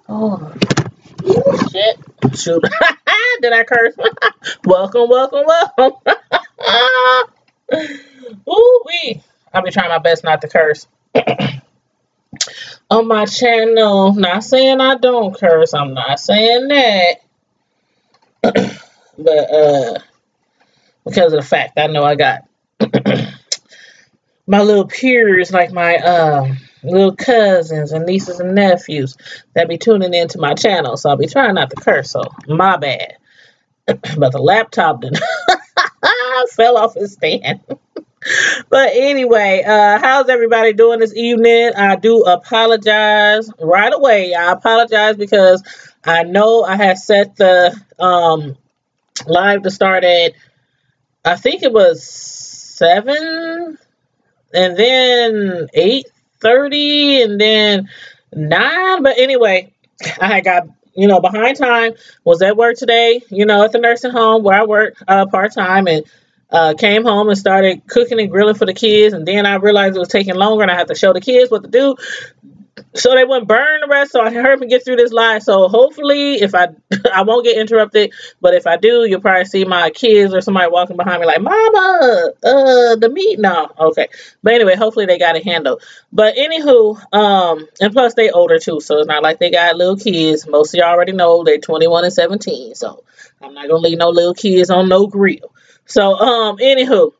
Oh, shit. Shoot. Did I curse? Welcome, welcome, welcome. Ooh-wee. I'll be trying my best not to curse. On my channel. Not saying I don't curse. I'm not saying that. But, because of the fact I know I got my little peers, like my little cousins and nieces and nephews that be tuning into my channel, so I'll be trying not to curse, so my bad. But the laptop didn't fell off its stand. But anyway, how's everybody doing this evening? I do apologize right away. I apologize because I know I had set the live to start at, I think it was 7, and then 8:30, and then 9. But anyway, I got, behind time. Was at work today, at the nursing home where I work part-time, and came home and started cooking and grilling for the kids. And then I realized it was taking longer and I had to show the kids what to do so they wouldn't burn the rest. So I hurry up and get through this live. So hopefully if I won't get interrupted, but if I do, you'll probably see my kids or somebody walking behind me like, Mama, the meat now. Okay. But anyway, hopefully they got it handled. But anywho, and plus they older too. So it's not like they got little kids. Most of y'all already know they're 21 and 17. So I'm not going to leave no little kids on no grill. So, anywho,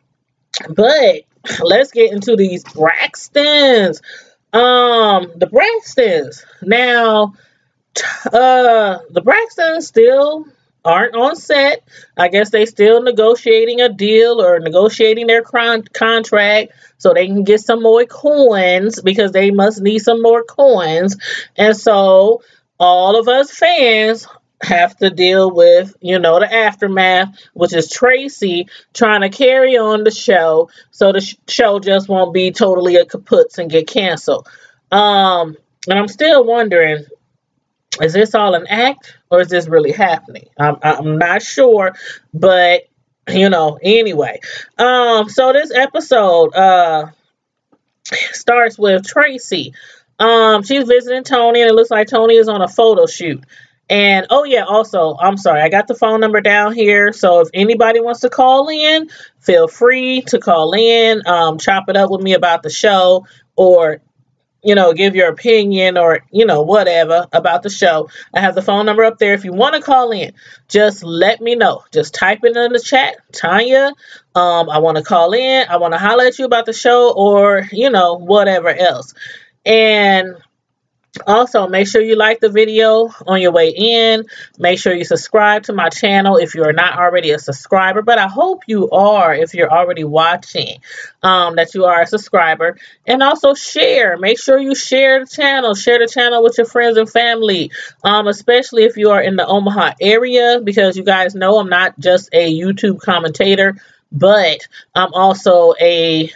but let's get into these Braxtons. The Braxtons. Now, the Braxtons still aren't on set. I guess they still negotiating a deal or negotiating their contract so they can get some more coins, because they must need some more coins. And so all of us fans have to deal with, the aftermath, which is Tracy trying to carry on the show so the show just won't be totally a kaputz and get canceled. And I'm still wondering, is this all an act or is this really happening? I'm not sure, but anyway. So this episode starts with Tracy. She's visiting Tony, and it looks like Tony is on a photo shoot. And, oh yeah, also, I'm sorry, I got the phone number down here. So if anybody wants to call in, feel free to call in, chop it up with me about the show, or, give your opinion, or, whatever about the show. I have the phone number up there. If you want to call in, just let me know. Just type it in the chat, Tanya, I want to call in. I want to holler at you about the show, or, whatever else. And also, make sure you like the video on your way in. Make sure you subscribe to my channel if you are not already a subscriber. But I hope you are, if you're already watching, that you are a subscriber. And also share. Make sure you share the channel. Share the channel with your friends and family, especially if you are in the Omaha area, because you guys know I'm not just a YouTube commentator, but I'm also a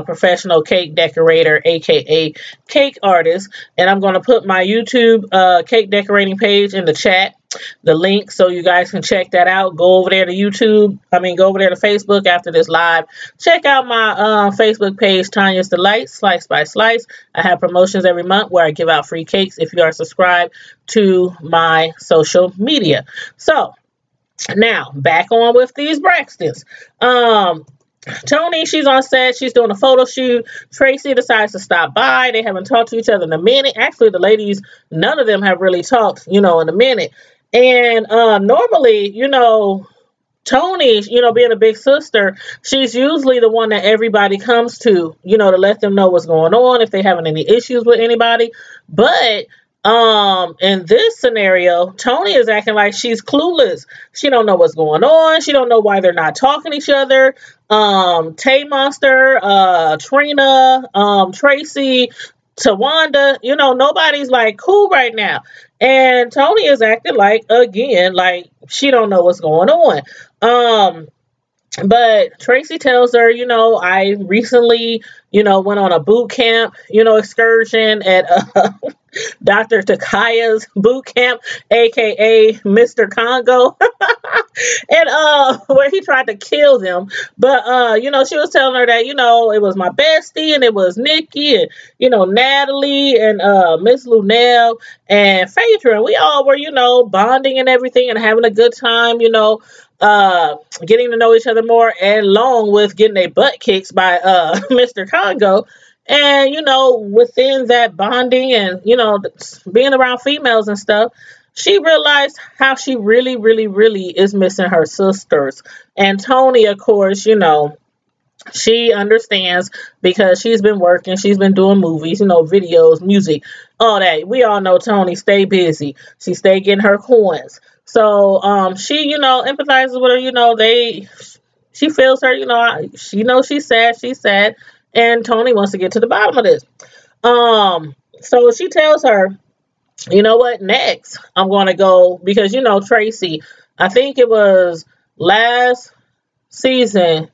professional cake decorator, aka cake artist. And I'm going to put my YouTube cake decorating page in the chat, the link, so you guys can check that out. Go over there to YouTube. Go over there to Facebook after this live. Check out my Facebook page, Tanya's Delights, Slice by Slice. I have promotions every month where I give out free cakes if you are subscribed to my social media. So now back on with these Braxtons. Tony, she's on set. She's doing a photo shoot. Tracy decides to stop by. They haven't talked to each other in a minute. Actually, the ladies, none of them have really talked, in a minute. And normally, Tony, being a big sister, she's usually the one that everybody comes to, to let them know what's going on if they having any issues with anybody. But in this scenario, Tony is acting like she's clueless. She don't know what's going on. She don't know why they're not talking to each other. Tay Monster, Trina, Tracy, Tawanda, nobody's like cool right now. And Tony is acting like, again, like she don't know what's going on. But Tracy tells her, I recently, went on a boot camp, excursion at Dr. Takaya's boot camp, aka Mr. Congo. And where he tried to kill them. But she was telling her that, it was my bestie and it was Nikki and, Natalie and Miss Lunell and Phaedra. And we all were, bonding and everything and having a good time, getting to know each other more, and along with getting their butt kicks by Mr. Congo. And, within that bonding and, being around females and stuff, she realized how she really, really, really is missing her sisters. And Tony, of course, she understands because she's been working, she's been doing movies, videos, music, all that. We all know Tony stay busy. She stay getting her coins. So she, empathizes with her, she feels her, she knows she's sad, and Tony wants to get to the bottom of this. So she tells her, you know what, next I'm going to go, because, Tracy, I think it was last season,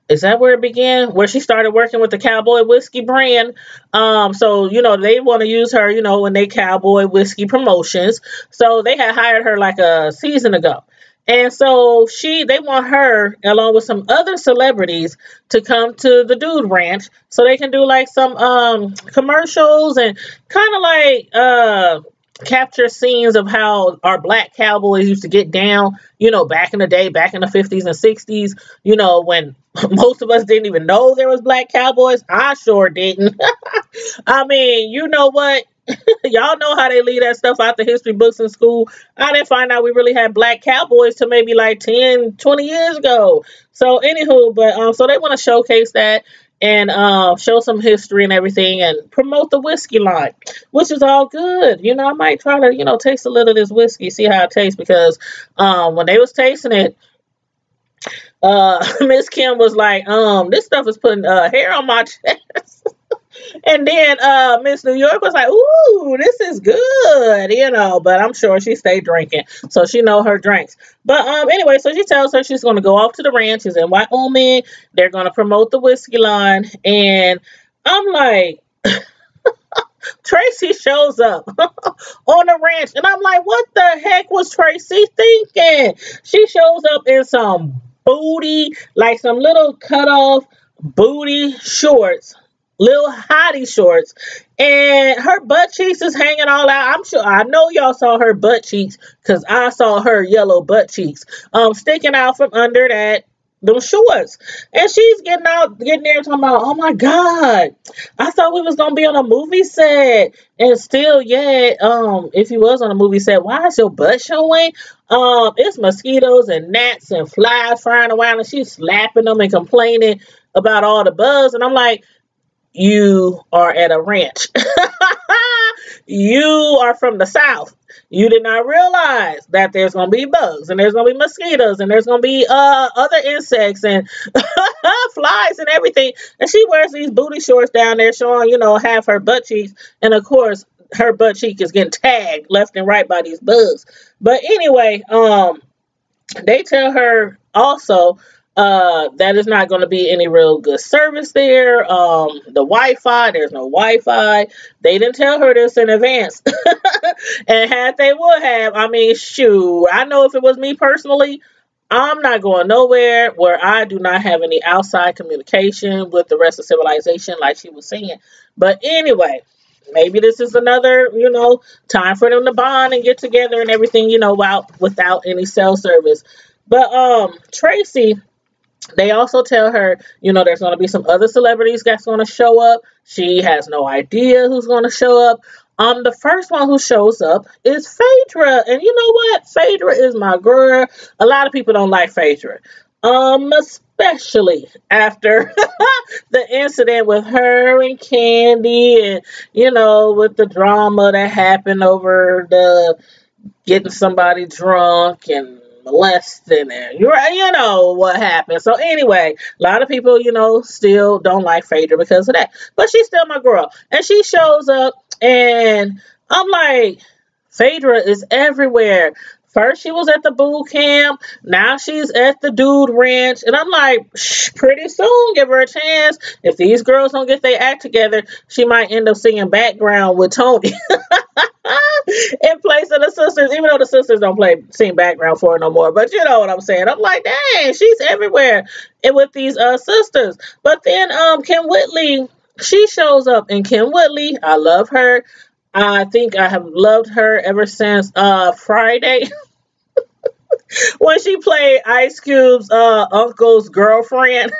is that where it began? Where she started working with the Cowboy Whiskey brand. So, they want to use her, in they Cowboy Whiskey promotions. So they had hired her like a season ago. And so they want her, along with some other celebrities, to come to the Dude Ranch so they can do like some commercials and kind of like capture scenes of how our black cowboys used to get down, back in the day, back in the 50s and 60s, when most of us didn't even know there was black cowboys. I sure didn't. I mean, you know what? Y'all know how they leave that stuff out the history books in school. I didn't find out we really had black cowboys till maybe like 10, 20 years ago. So anywho, but so they want to showcase that and show some history and everything and promote the whiskey line, which is all good. I might try to, taste a little of this whiskey, see how it tastes, because when they was tasting it, Miss Kim was like, this stuff is putting hair on my chest. And then Miss New York was like, ooh, this is good, but I'm sure she stayed drinking, so she know her drinks. But anyway, so she tells her she's going to go off to the ranch. She's in Wyoming. They're going to promote the whiskey line. And I'm like, Tracy shows up on the ranch. And I'm like, what the heck was Tracy thinking? She shows up in some booty, like some little cut off booty shorts, little hottie shorts, and her butt cheeks is hanging all out. I know y'all saw her butt cheeks, because I saw her yellow butt cheeks sticking out from under those shorts. And she's getting there talking about, oh my God, I thought we was gonna be on a movie set. And still, yeah, if you was on a movie set, why is your butt showing? It's mosquitoes and gnats and flies flying around, and she's slapping them and complaining about all the bugs. And I'm like, you are at a ranch. You are from the South. You did not realize that there's going to be bugs and there's going to be mosquitoes and there's going to be other insects and flies and everything. And she wears these booty shorts down there showing, half her butt cheeks. And of course, her butt cheek is getting tagged left and right by these bugs. But anyway, they tell her also that is not going to be any real good service there. The Wi-Fi, there's no Wi-Fi. They didn't tell her this in advance. And had they would have, I mean, shoot, I know if it was me personally, I'm not going nowhere where I do not have any outside communication with the rest of civilization, like she was saying. But anyway, maybe this is another, time for them to bond and get together and everything, without any cell service. But Tracy, they also tell her, there's going to be some other celebrities that's going to show up. She has no idea who's going to show up. The first one who shows up is Phaedra. And you know what? Phaedra is my girl. A lot of people don't like Phaedra. Especially after the incident with her and Candy and, with the drama that happened over the getting somebody drunk and molesting and what happened. So anyway, a lot of people, still don't like Phaedra because of that. But she's still my girl. And she shows up and I'm like, Phaedra is everywhere. First she was at the boot camp, now she's at the dude ranch, and I'm like, pretty soon, give her a chance. If these girls don't get their act together, she might end up singing background with Tony in place of the sisters, even though the sisters don't sing background for her no more. But you know what I'm saying? I'm like, dang, she's everywhere and with these sisters. But then Kim Whitley, she shows up, and Kim Whitley, I love her. I think I have loved her ever since Friday when she played Ice Cube's uncle's girlfriend.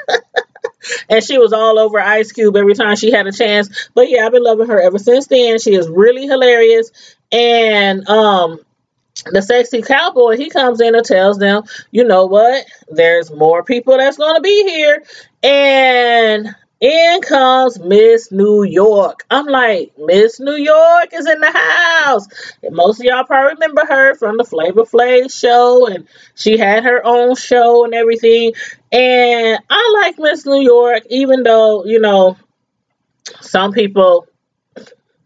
And she was all over Ice Cube every time she had a chance. But yeah, I've been loving her ever since then. She is really hilarious. And the sexy cowboy, he comes in and tells them, you know what? There's more people that's going to be here. And in comes Miss New York. I'm like, Miss New York is in the house. And most of y'all probably remember her from the Flavor Flav show. And she had her own show and everything. And I like Miss New York, even though, you know, some people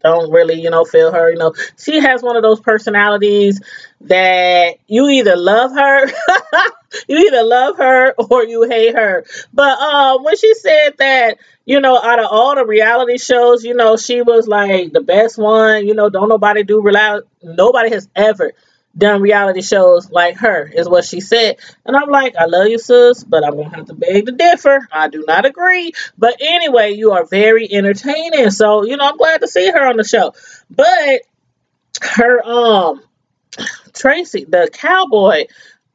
don't really, you know, feel her. You know, she has one of those personalities that you either love her, or you hate her. But when she said that, you know, out of all the reality shows, you know, she was like the best one. You know, don't nobody do nobody has ever done reality shows like her, is what she said. And I'm like, I love you, sis, but I'm gonna have to beg to differ. I do not agree. But anyway, you are very entertaining, so you know, I'm glad to see her on the show. But her Tracy, the cowboy,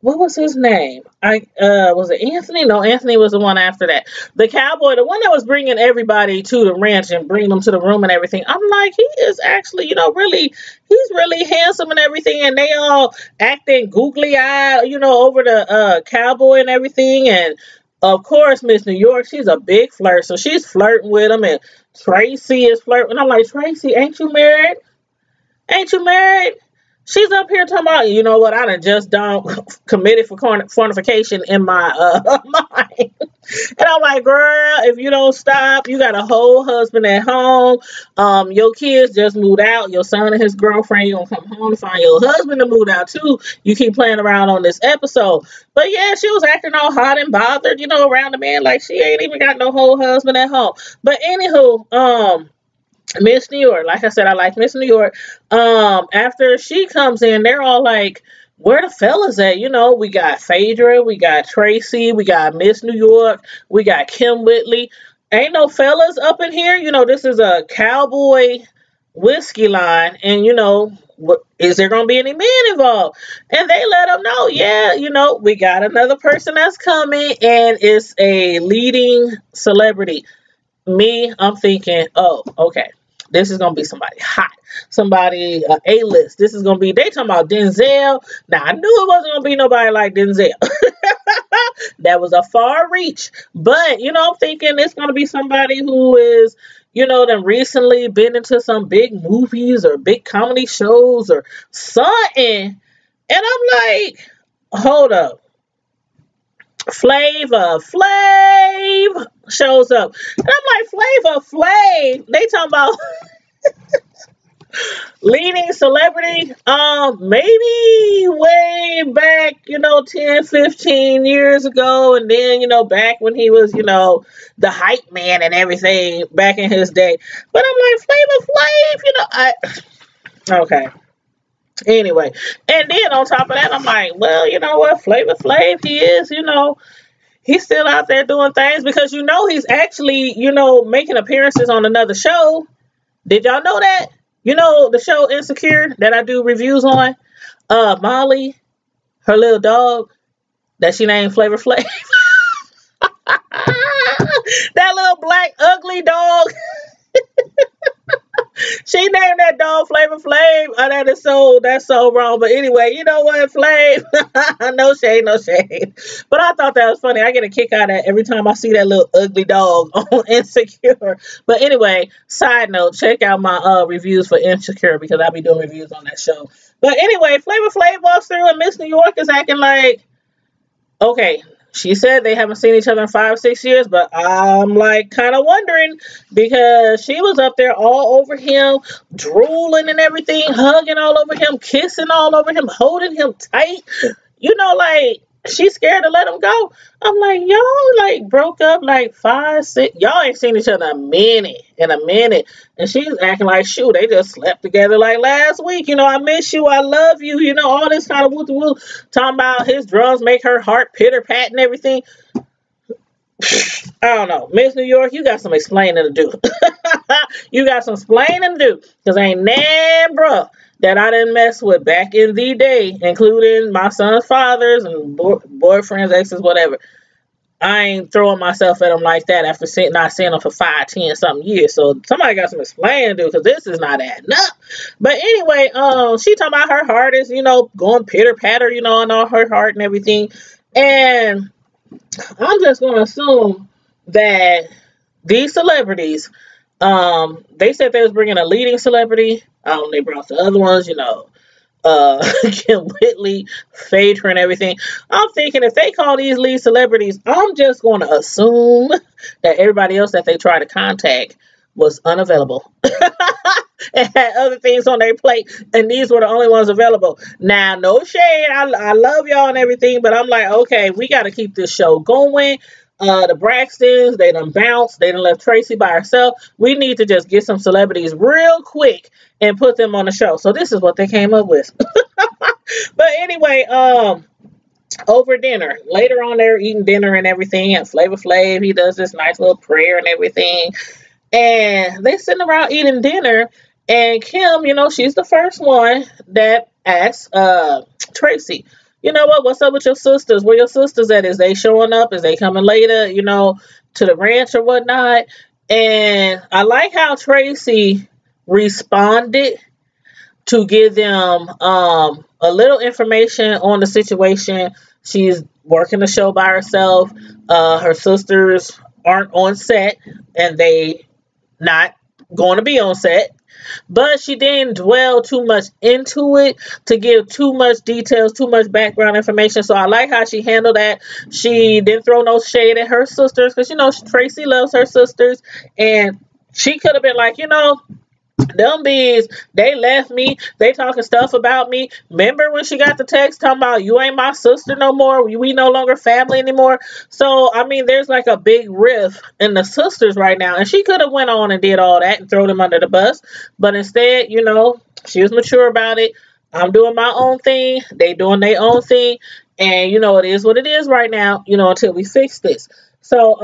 what was his name? Was it Anthony? No, Anthony was the one after that. The cowboy, the one that was bringing everybody to the ranch and bringing them to the room and everything. I'm like, he is actually, you know, he's really handsome and everything. And they all acting googly eyed, you know, over the cowboy and everything. And of course, Miss New York, she's a big flirt, so she's flirting with him. And Tracy is flirting. And I'm like, Tracy, ain't you married? Ain't you married? She's up here talking about, you know what, I done just committed for fornication in my mind. And I'm like, girl, if you don't stop, you got a whole husband at home. Your kids just moved out. Your son and his girlfriend, you gonna come home to find your husband to move out too. You keep playing around on this episode. But yeah, she was acting all hot and bothered, you know, around the man like she ain't even got no whole husband at home. But anywho, Miss New York, like I said, I like Miss New York. After she comes in, they're all like, where the fellas at? You know, we got Phaedra, we got Tracy, we got Miss New York, we got Kim Whitley. Ain't no fellas up in here. You know, this is a cowboy whiskey line, and you know, is there gonna be any men involved? And they let them know, yeah, you know, we got another person that's coming, and it's a leading celebrity. Me, I'm thinking, oh, okay, this is gonna be somebody hot, somebody A-list. This is gonna be, they talking about Denzel. Now I knew it wasn't gonna be nobody like Denzel. That was a far reach, but you know, I'm thinking it's gonna be somebody who is, you know, them recently been into some big movies or big comedy shows or something. And I'm like, hold up. Flavor Flav shows up. And I'm like, Flavor Flav? They talking about leading celebrity? Maybe way back, you know, 10, 15 years ago. And then, you know, back when he was, you know, the hype man and everything back in his day. But I'm like, Flavor Flav, you know, okay. Anyway, and then on top of that, I'm like, well, you know what, Flavor Flav, he is, you know, he's still out there doing things, because you know he's actually, you know, making appearances on another show. Did y'all know that? You know, the show Insecure that I do reviews on? Molly, her little dog that she named Flavor Flav. That little black ugly dog. She named that dog Flavor Flav. Oh, that's so wrong. But anyway, you know what, Flav? No shade, no shade. But I thought that was funny. I get a kick out of that every time I see that little ugly dog on Insecure. But anyway, side note, check out my reviews for Insecure, because I'll be doing reviews on that show. But anyway, Flavor Flav walks through and Miss New York is acting like, okay, She said they haven't seen each other in 5, 6 years, but I'm like kind of wondering because she was up there all over him, drooling and everything, hugging all over him, kissing all over him, holding him tight. Like she's scared to let him go. I'm like, y'all like broke up like 5, 6. Y'all ain't seen each other in a minute. And she's acting like, shoot, they just slept together like last week. I miss you. I love you. All this kind of woo. Talking about his drums make her heart pitter pat and everything. I don't know. Miss New York, you got some explaining to do. You got some explaining to do. Because ain't nan bruh that I didn't mess with back in the day, including my son's fathers and boyfriends, exes, whatever. I ain't throwing myself at them like that after not seeing them for 5, 10 something years. So somebody got some explaining to do because this is not adding up. But anyway, she talking about her heart is, going pitter patter, and all her heart and everything. And I'm just going to assume that these celebrities, they said they was bringing a leading celebrity. They brought the other ones, Kim Whitley, Phaedra, and everything. I'm thinking if they call these lead celebrities, I'm just going to assume that everybody else that they try to contact was unavailable and had other things on their plate, and these were the only ones available. Now, no shade. I love y'all and everything, but I'm like, okay, we got to keep this show going. The Braxtons, they done bounced. They done left Tracy by herself. We need to just get some celebrities real quick and put them on the show. So this is what they came up with. But anyway, over dinner. Later on, they're eating dinner and everything. And Flavor Flav, he does this nice little prayer and everything. And they sitting around eating dinner. And Kim, she's the first one that asks Tracy, what's up with your sisters? Where your sisters at? Is they showing up? Is they coming later, to the ranch or whatnot? And I like how Tracy responded to give them a little information on the situation. She's working the show by herself. Her sisters aren't on set, and they not going to be on set. But she didn't dwell too much into it to give too much details, too much background information. So I like how she handled that. She didn't throw no shade at her sisters because, Tracy loves her sisters. And she could have been like, them bees, they left me. They talking stuff about me. Remember when she got the text talking about you ain't my sister no more? We no longer family anymore. So, there's like a big rift in the sisters right now. And she could have went on and did all that and throw them under the bus. But instead, she was mature about it. I'm doing my own thing. They doing their own thing. And, it is what it is right now, until we fix this. So,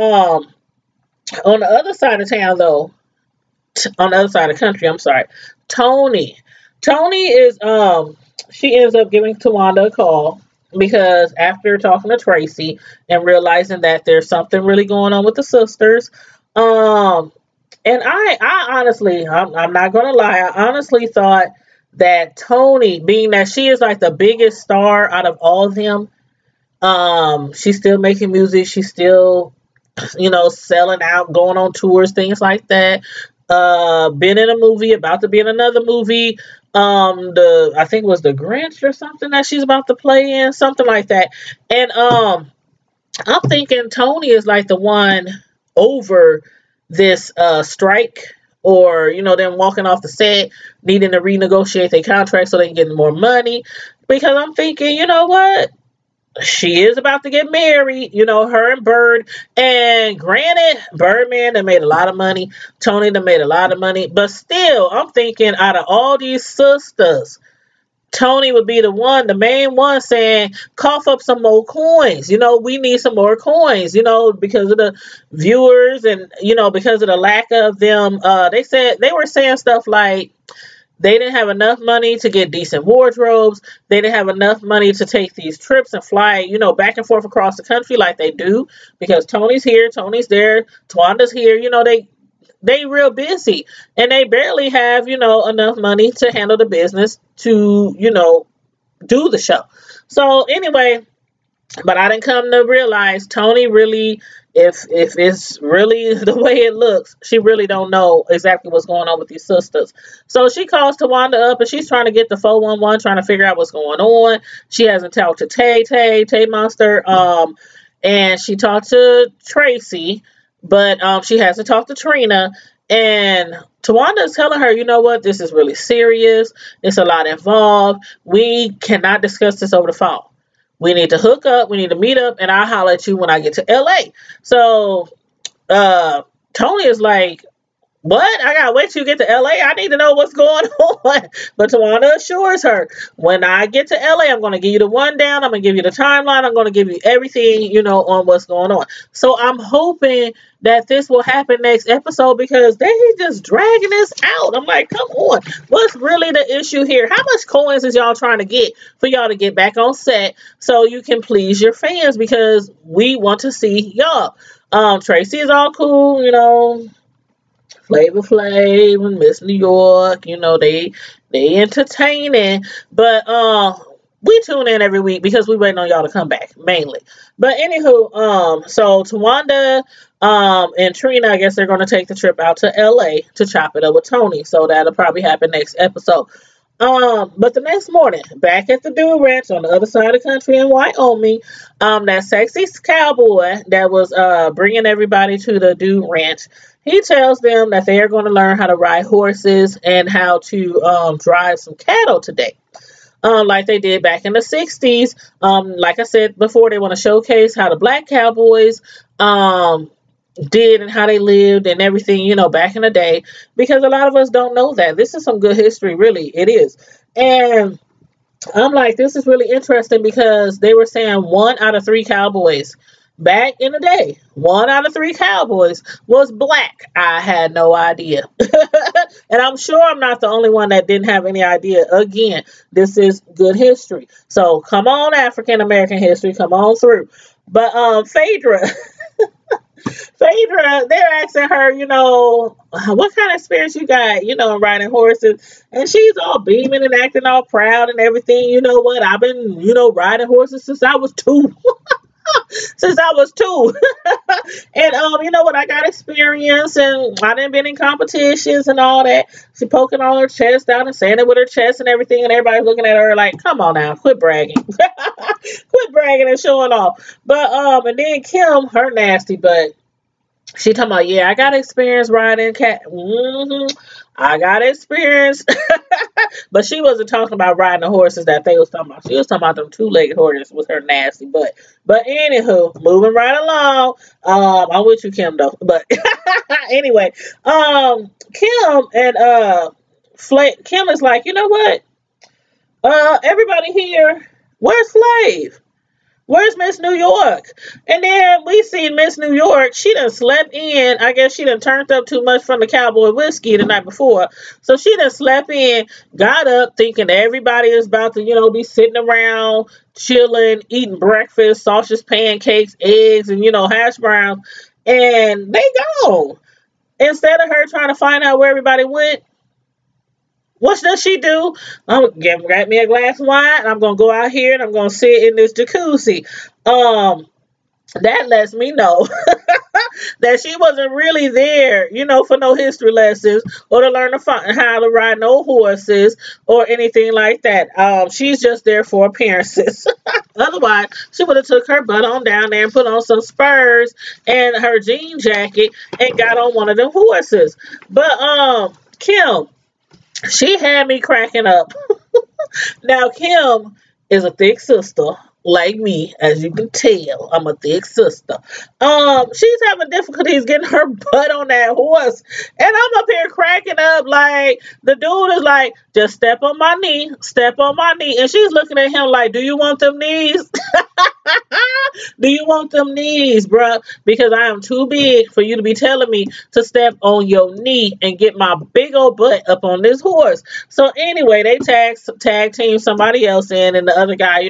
on the other side of town, though, on the other side of the country, I'm sorry, Tony is, she ends up giving Tawanda a call because after talking to Tracy and realizing that there's something really going on with the sisters, and I honestly, I'm not going to lie, I honestly thought that Tony, being that she is like the biggest star out of all of them, she's still making music, she's still, selling out, going on tours, things like that. Been in a movie, about to be in another movie. I think it was The Grinch or something that she's about to play in, something like that. And I'm thinking Tony is like the one over this strike, or them walking off the set, needing to renegotiate their contract so they can get more money. Because I'm thinking, you know what? She is about to get married, her and Bird. And granted, Birdman, they made a lot of money. Tony, they made a lot of money. But still, I'm thinking out of all these sisters, Tony would be the main one saying, cough up some more coins. We need some more coins, because of the viewers and, because of the lack of them. They were saying stuff like, they didn't have enough money to get decent wardrobes. They didn't have enough money to take these trips and fly, back and forth across the country like they do. Because Tony's here, Tony's there, Twanda's here. They real busy. And they barely have, enough money to handle the business to, do the show. So anyway, but I didn't come to realize Tony really, if it's really the way it looks, she really don't know exactly what's going on with these sisters. So she calls Tawanda up and she's trying to get the 411, trying to figure out what's going on. She hasn't talked to Tay Monster. and she talked to Tracy, but she has to talk to Trina. And Tawanda is telling her, you know what, this is really serious. It's a lot involved. We cannot discuss this over the phone. We need to hook up. We need to meet up, and I'll holler at you when I get to LA. So Tony is like, what? I gotta wait till you get to LA. I need to know what's going on. But Tawanda assures her, when I get to LA, I'm gonna give you the rundown. I'm gonna give you the timeline. I'm gonna give you everything, on what's going on. So I'm hoping that this will happen next episode, because they just dragging this out. I'm like, come on. What's really the issue here? How much coins is y'all trying to get for y'all to get back on set so you can please your fans? Because we want to see y'all. Tracy is all cool, Flavor Flav and Miss New York, they entertaining, but we tune in every week because we waiting on y'all to come back mainly. But anywho, so Tawanda and Trina, I guess they're gonna take the trip out to LA to chop it up with Tony. So that'll probably happen next episode. But the next morning, back at the Dude Ranch on the other side of the country in Wyoming, that sexy cowboy that was bringing everybody to the Dude Ranch, he tells them that they are going to learn how to ride horses and how to drive some cattle today. Like they did back in the 60s. Like I said before, they want to showcase how the black cowboys did and how they lived and everything, back in the day, because a lot of us don't know that. This is some good history, really. It is. And I'm like, this is really interesting, because they were saying 1 out of 3 cowboys back in the day, 1 out of 3 cowboys was black. I had no idea. And I'm sure I'm not the only one that didn't have any idea. Again, this is good history. So come on, African American history, come on through. But Phaedra, they're asking her, what kind of experience you got, in riding horses. And she's all beaming and acting all proud and everything. You know what? I've been, riding horses since I was 2. Since I was 2. And you know what, I got experience, and I done been in competitions and all that. She poking all her chest out and saying it with her chest and everything, and everybody's looking at her like, come on now, quit bragging. Quit bragging and showing off. But and then Kim, her nasty, but she talking about, yeah, I got experience riding cat. I got experience. But she wasn't talking about riding the horses that they was talking about. She was talking about them 2-legged horses with her nasty butt. But anywho, moving right along. I'm with you, Kim, though. But anyway, Kim and Kim is like, you know what? Everybody here, where's Flav? Where's Miss New York? And then we see Miss New York. She done slept in. I guess she done turned up too much from the cowboy whiskey the night before. So she done slept in, got up thinking everybody is about to, be sitting around, chilling, eating breakfast, sausage, pancakes, eggs, and, hash browns. And they gone. Instead of her trying to find out where everybody went, what does she do? I'm going to grab me a glass of wine, and I'm going to go out here, and I'm going to sit in this jacuzzi. That lets me know that she wasn't really there, for no history lessons or to learn how to ride no horses or anything like that. She's just there for appearances. Otherwise, she would have took her butt on down there and put on some spurs and her jean jacket and got on one of them horses. But Kim, she had me cracking up. Now, Kim is a thick sister, like me, as you can tell. I'm a thick sister. She's having difficulties getting her butt on that horse. And I'm up here cracking up like, the dude is like, just step on my knee, step on my knee. And she's looking at him like, do you want them knees? Do you want them knees, bruh? Because I am too big for you to be telling me to step on your knee and get my big old butt up on this horse. So anyway, they tag team somebody else in, and the other guy,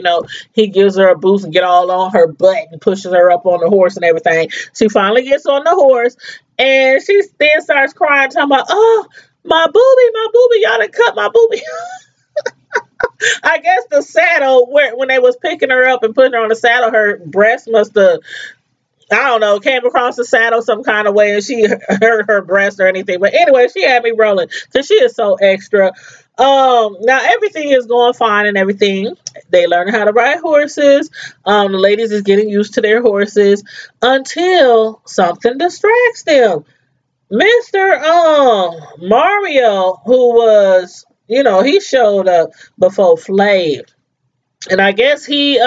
he gives her a boost and get all on her butt and pushes her up on the horse and everything. She finally gets on the horse, and she then starts crying, talking about, oh, my booby, y'all done cut my booby. I guess the saddle, when they was picking her up and putting her on the saddle, her breast must have, I don't know, came across the saddle some kind of way and she hurt her breast or anything. But anyway, she had me rolling because she is so extra. Now everything is going fine and everything. They learn how to ride horses. The ladies is getting used to their horses until something distracts them. Mr. Mario, who was, he showed up before Flav. And I guess he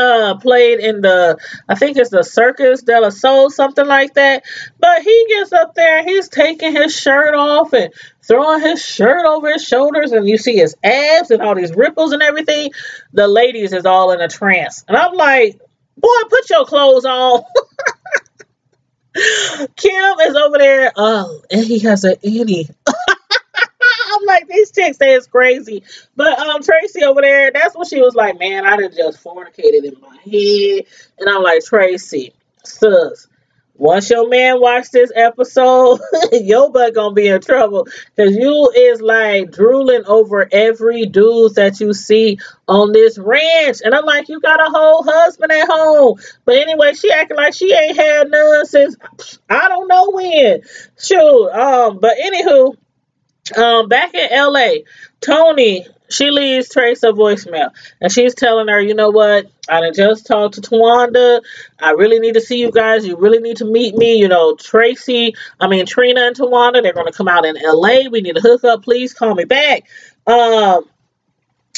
played in I think it's the Circus de la Soul, something like that. But he gets up there and he's taking his shirt off and throwing his shirt over his shoulders, and you see his abs and all these ripples and everything. The ladies is all in a trance. And I'm like, boy, put your clothes on. Kim is over there, and he has an innie. I'm like, these chicks say it's crazy. But Tracy over there, that's what she was like, man, I done just fornicated in my head. And I'm like, Tracy, sus, once your man watch this episode, your butt gonna be in trouble. Cause you is like drooling over every dude that you see on this ranch. And I'm like, you got a whole husband at home. But anyway, she acting like she ain't had none since I don't know when. Shoot. But anywho, back in LA, Tony, she leaves Trace a voicemail, and she's telling her, you know what, I done just talked to Tawanda. I really need to see you guys. You really need to meet me. Trina and Tawanda, they're going to come out in LA. We need to hook up. Please call me back. And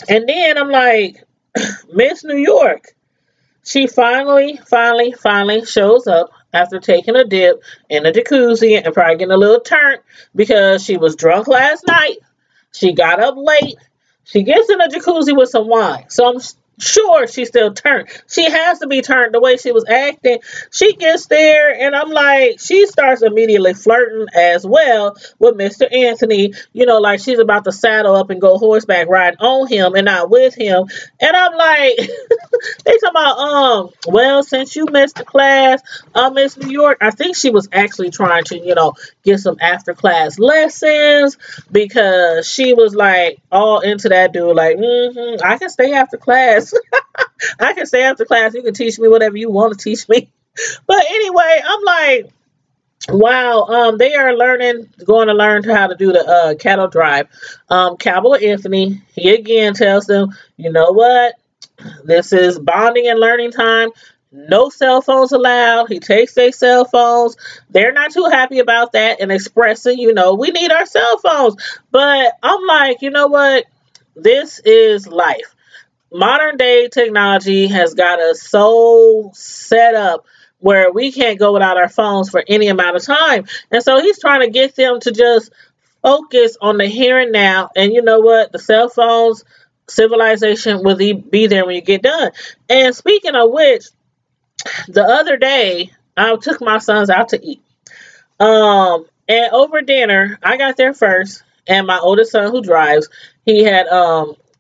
then I'm like, Miss New York, she finally shows up after taking a dip in a jacuzzi and probably getting a little turnt because she was drunk last night. She got up late. She gets in a jacuzzi with some wine. So I'm sure she's still turned. She has to be turned the way she was acting. She gets there, and I'm like, she starts immediately flirting as well with Mr. Anthony. Like she's about to saddle up and go horseback riding on him and not with him. And I'm like, they talking about, well, since you missed the class, Miss New York, I think she was actually trying to, get some after class lessons because she was like all into that dude. Like, I can stay after class. I can stay after class. You can teach me whatever you want to teach me. But anyway, I'm like, wow, they are going to learn how to do the cattle drive. Cowboy Anthony, he again tells them, you know what? This is bonding and learning time. No cell phones allowed. He takes their cell phones. They're not too happy about that and expressing, we need our cell phones. But I'm like, you know what? This is life. Modern day technology has got us so set up where we can't go without our phones for any amount of time. And so he's trying to get them to just focus on the here and now. And you know what? The cell phones, civilization will be there when you get done. And speaking of which, the other day, I took my sons out to eat. And over dinner, I got there first. And my oldest son who drives, he had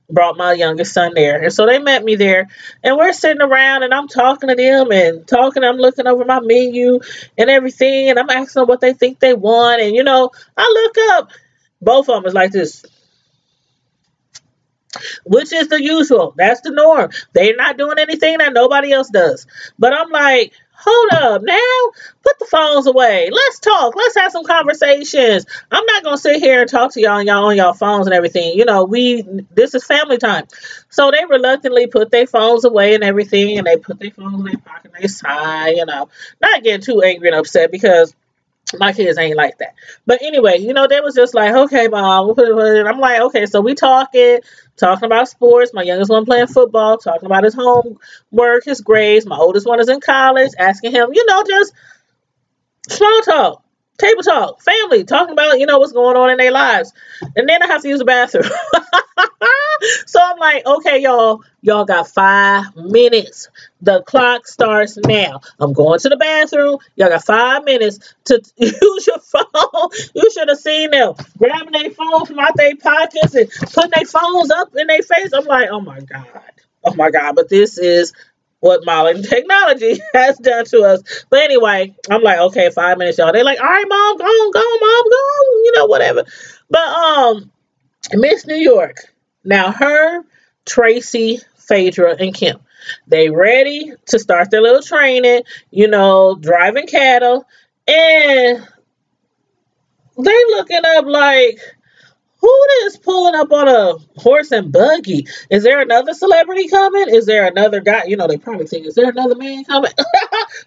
brought my youngest son there. And so they met me there, and we're sitting around, and I'm talking to them I'm looking over my menu and everything, and I'm asking them what they think they want. And, I look up, both of them is like this, which is the usual. That's the norm. They're not doing anything that nobody else does. But I'm like, hold up now, put the phones away. Let's talk. Let's have some conversations. I'm not going to sit here and talk to y'all on y'all phones and everything. This is family time. So they reluctantly put their phones away and everything, and they put their phones in their pocket and they sigh, not getting too angry and upset because my kids ain't like that. But anyway, they was just like, okay, mom, we'll put it in. I'm like, okay, so we talking about sports. My youngest one playing football, talking about his homework, his grades. My oldest one is in college, asking him, just small talk, table talk, family, talking about, what's going on in their lives. And then I have to use the bathroom. So I'm like, okay, y'all got 5 minutes. The clock starts now. I'm going to the bathroom. Y'all got 5 minutes to use your phone. You should have seen them grabbing their phones from out their pockets and putting their phones up in their face. I'm like, oh my God. But this is what modern technology has done to us. But anyway, I'm like, okay, 5 minutes, y'all. They're like, all right, mom, go on, mom, go on, whatever. But Miss New York, now her, Tracy, Phaedra, and Kim, they ready to start their little training, driving cattle, and they looking up like, who is pulling up on a horse and buggy? Is there another celebrity coming? Is there another guy? You know, they probably think, is there another man coming?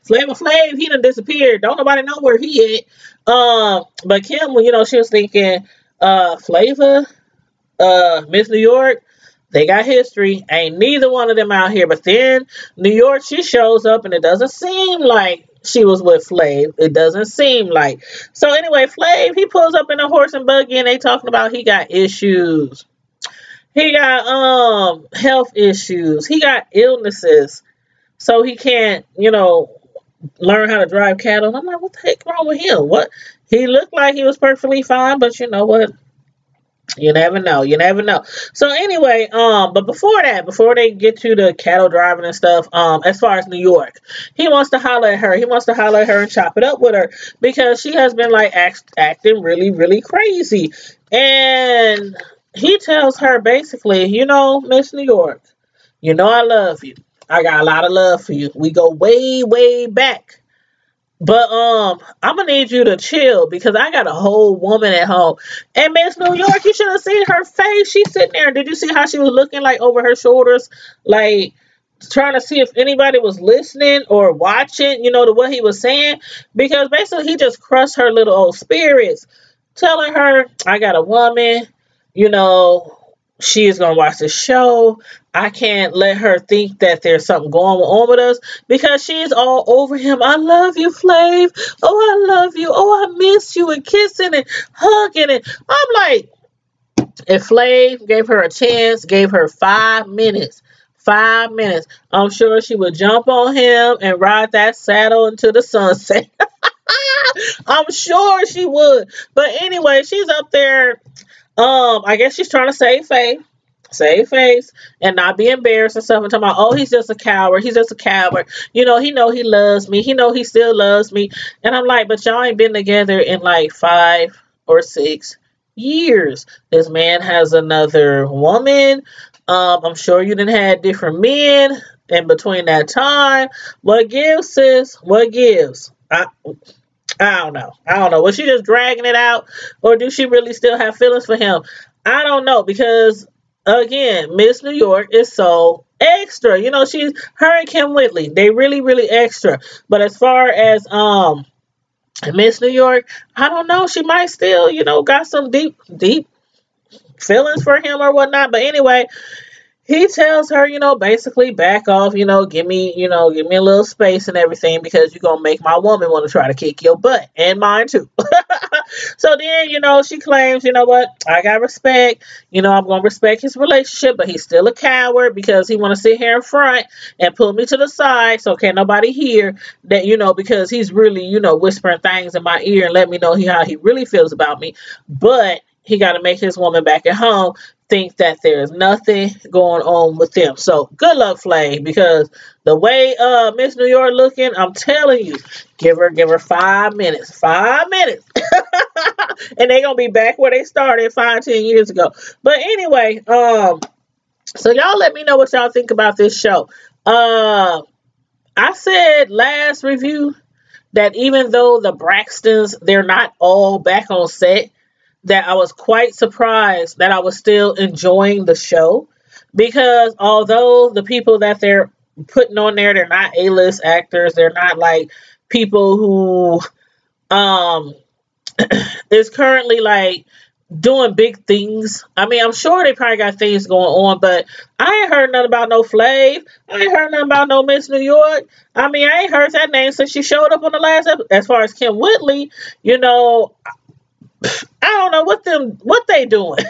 Flavor Flav, he done disappeared. Don't nobody know where he at. But Kim, you know, she was thinking, Flavor, Miss New York, they got history. Ain't neither one of them out here. But then New York, she shows up, and it doesn't seem like she was with Flav. It doesn't seem like. So anyway, Flav, he pulls up in a horse and buggy, and they talking about he got issues. He got health issues. He got illnesses. So he can't, you know, learn how to drive cattle. And I'm like, what the heck wrong with him? What? He looked like he was perfectly fine, but you know what? You never know. You never know. So anyway, but before that, before they get to the cattle driving and stuff, as far as New York, he wants to holler at her. He wants to holler at her and chop it up with her because she has been like acting really, really crazy. And he tells her basically, you know, Miss New York, you know I love you. I got a lot of love for you. We go way, way back. But I'm gonna need you to chill because I got a whole woman at home. And Miss New York, you should have seen her face. She's sitting there. Did you see how she was looking like over her shoulders, like trying to see if anybody was listening or watching, you know, to what he was saying? Because basically he just crushed her little old spirits, telling her, I got a woman, you know, she is going to watch the show. I can't let her think that there's something going on with us because she's all over him. I love you, Flav. Oh, I love you. Oh, I miss you, and kissing and hugging. And I'm like, if Flav gave her a chance, gave her 5 minutes, 5 minutes, I'm sure she would jump on him and ride that saddle into the sunset. I'm sure she would. But anyway, she's up there. I guess she's trying to save face, and not be embarrassed and stuff. And talking about, oh, he's just a coward. He's just a coward. You know he loves me. He know he still loves me. And I'm like, but y'all ain't been together in like 5 or 6 years. This man has another woman. I'm sure you done had different men in between that time. What gives, sis? What gives? I don't know. I don't know. Was she just dragging it out, or do she really still have feelings for him? I don't know, because again, Miss New York is so extra. You know, her and Kim Whitley, they really, really extra. But as far as Miss New York, I don't know. She might still, you know, got some deep feelings for him or whatnot. But anyway, he tells her, you know, basically back off, you know, give me a little space and everything because you're going to make my woman want to try to kick your butt and mine too. So then, you know, she claims, you know what, I got respect. You know, I'm going to respect his relationship, but he's still a coward because he want to sit here in front and pull me to the side so can't nobody hear that, you know, because he's really, you know, whispering things in my ear and let me know how he really feels about me. But he got to make his woman back at home think that there's nothing going on with them. So good luck, Flav, because the way Miss New York looking, I'm telling you, give her 5 minutes. 5 minutes. And they're gonna be back where they started 5-10 years ago. But anyway, so y'all let me know what y'all think about this show. I said last review that even though the Braxtons, they're not all back on set, that I was quite surprised that I was still enjoying the show, because although the people that they're putting on there, they're not A-list actors, they're not like people who is currently like doing big things. I mean, I'm sure they probably got things going on, but I ain't heard nothing about no Flav. I ain't heard nothing about no Miss New York. I mean, I ain't heard that name since she showed up on the last episode. As far as Kim Whitley, you know, I don't know what they doing.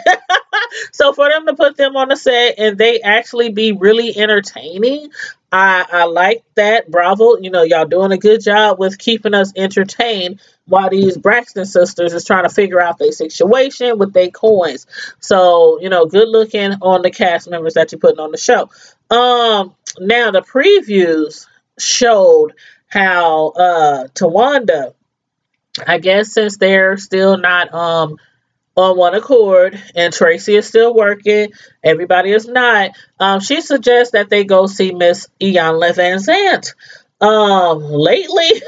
So for them to put them on the set and they actually be really entertaining, I like that. Bravo. You know, y'all doing a good job with keeping us entertained while these Braxton sisters is trying to figure out their situation with their coins. So, you know, good looking on the cast members that you're putting on the show. Now the previews showed how Tawanda, I guess since they're still not on one accord and Tracy is still working, everybody is not, she suggests that they go see Miss Iyanla Van Zandt. Lately,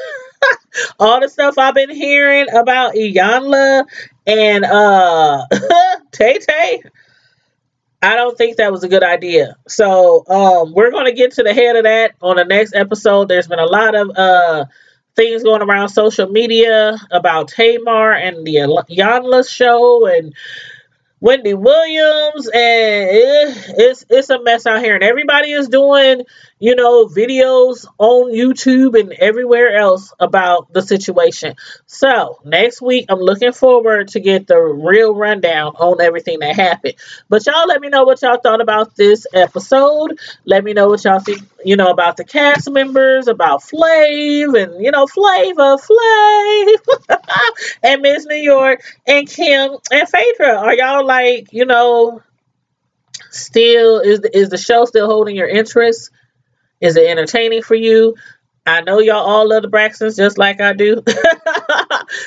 All the stuff I've been hearing about Iyanla and Tay Tay, I don't think that was a good idea. So we're going to get to the head of that on the next episode. There's been a lot of things going around social media about Tamar and the Iyanla show and Wendy Williams, and it's a mess out here, and everybody is doing, you know, videos on YouTube and everywhere else about the situation. So next week, I'm looking forward to get the real rundown on everything that happened. But y'all, let me know what y'all thought about this episode. Let me know what y'all think, you know, about the cast members, about Flav, and you know, Flavor Flav, and Miss New York, and Kim and Phaedra. Are y'all like, you know, still is the show still holding your interest? Is it entertaining for you? I know y'all all love the Braxtons just like I do.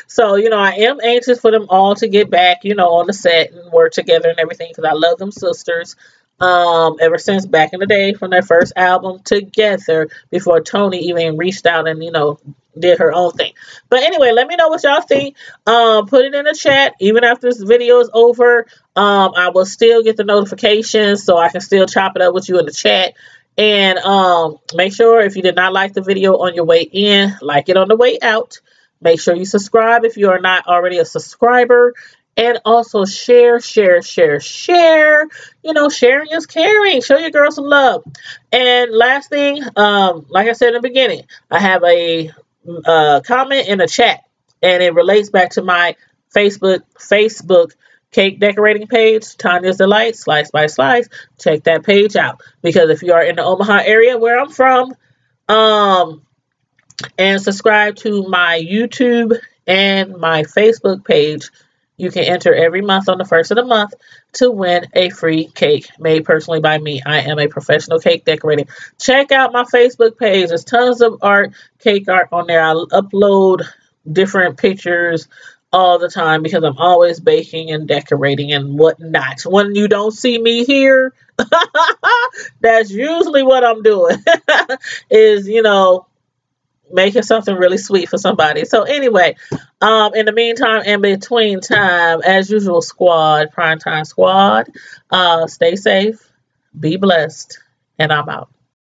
So, you know, I am anxious for them all to get back, you know, on the set and work together and everything because I love them sisters. Ever since back in the day from their first album together before Tony even reached out and, you know, did her own thing. But anyway, let me know what y'all think. Put it in the chat. Even after this video is over, I will still get the notifications so I can still chop it up with you in the chat. And make sure if you did not like the video on your way in, like it on the way out. Make sure you subscribe if you are not already a subscriber. And also share. You know, sharing is caring. Show your girl some love. And last thing, like I said in the beginning, I have a comment in the chat. And it relates back to my Facebook cake decorating page, Tanya's Delight, Slice by Slice. Check that page out. Because if you are in the Omaha area where I'm from, and subscribe to my YouTube and my Facebook page, you can enter every month on the first of the month to win a free cake made personally by me. I am a professional cake decorator. Check out my Facebook page. There's tons of cake art on there. I upload different pictures all the time because I'm always baking and decorating and whatnot. When you don't see me here, that's usually what I'm doing. Is, you know, making something really sweet for somebody. So anyway, in the meantime, in between time, as usual, squad, primetime squad, stay safe, be blessed, and I'm out.